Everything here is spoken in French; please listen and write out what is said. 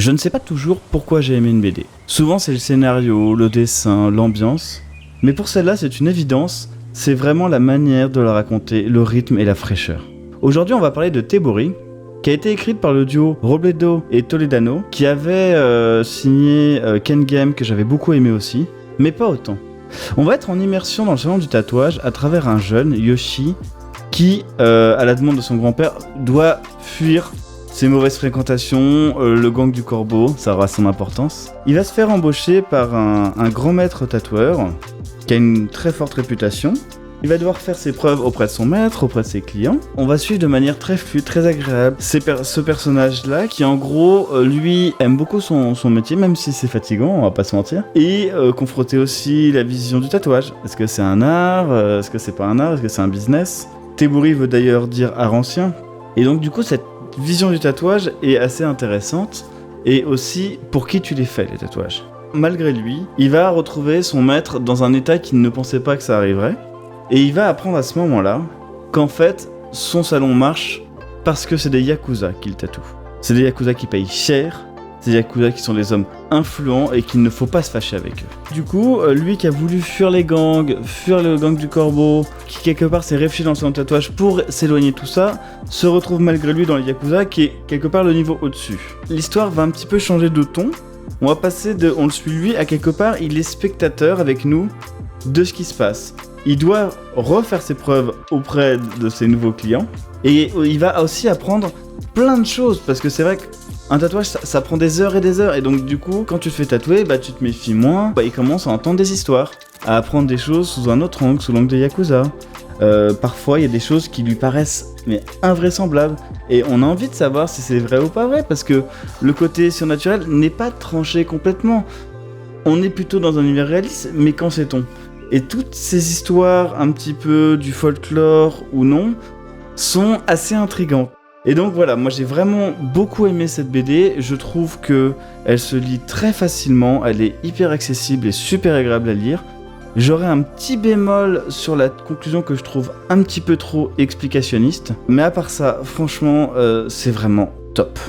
Je ne sais pas toujours pourquoi j'ai aimé une BD. Souvent c'est le scénario, le dessin, l'ambiance. Mais pour celle-là c'est une évidence, c'est vraiment la manière de la raconter, le rythme et la fraîcheur. Aujourd'hui on va parler de Tebori, qui a été écrite par le duo Robledo et Toledano, qui avait signé Ken Game, que j'avais beaucoup aimé aussi, mais pas autant. On va être en immersion dans le salon du tatouage à travers un jeune, Yoshi, qui, à la demande de son grand-père, doit fuir ses mauvaises fréquentations, le gang du corbeau, ça aura son importance. Il va se faire embaucher par un grand maître tatoueur, qui a une très forte réputation. Il va devoir faire ses preuves auprès de son maître, auprès de ses clients. On va suivre de manière très fluide, très agréable ce personnage-là qui en gros, lui, aime beaucoup son métier, même si c'est fatigant, on va pas se mentir. Et confronter aussi la vision du tatouage. Est-ce que c'est un art ? Est-ce que c'est pas un art ? Est-ce que c'est un business ? Tebori veut d'ailleurs dire art ancien. Et donc du coup, cette vision du tatouage est assez intéressante. Et aussi, pour qui tu les fais, les tatouages ? Malgré lui, il va retrouver son maître dans un état qu'il ne pensait pas que ça arriverait. Et il va apprendre à ce moment-là qu'en fait, son salon marche parce que c'est des Yakuza qui le tatouent. C'est des Yakuza qui payent cher, c'est des Yakuza qui sont des hommes influents et qu'il ne faut pas se fâcher avec eux. Du coup, lui qui a voulu fuir les gangs, fuir le gang du corbeau, qui quelque part s'est réfugié dans le salon de tatouage pour s'éloigner de tout ça, se retrouve malgré lui dans les Yakuza qui est quelque part le niveau au-dessus. L'histoire va un petit peu changer de ton. On va passer on le suit lui, à quelque part, il est spectateur avec nous de ce qui se passe. Il doit refaire ses preuves auprès de ses nouveaux clients et il va aussi apprendre plein de choses parce que c'est vrai qu'un tatouage ça prend des heures et donc du coup quand tu te fais tatouer tu te méfies moins, il commence à entendre des histoires, à apprendre des choses sous un autre angle, sous l'angle des Yakuza. Parfois il y a des choses qui lui paraissent mais invraisemblables et on a envie de savoir si c'est vrai ou pas vrai parce que le côté surnaturel n'est pas tranché complètement. On est plutôt dans un univers réaliste, mais qu'en sait-on ? Et toutes ces histoires, un petit peu du folklore ou non, sont assez intrigantes. Et donc voilà, moi j'ai vraiment beaucoup aimé cette BD, je trouve qu'elle se lit très facilement, elle est hyper accessible et super agréable à lire. J'aurais un petit bémol sur la conclusion que je trouve un petit peu trop explicationniste, mais à part ça, franchement, c'est vraiment top.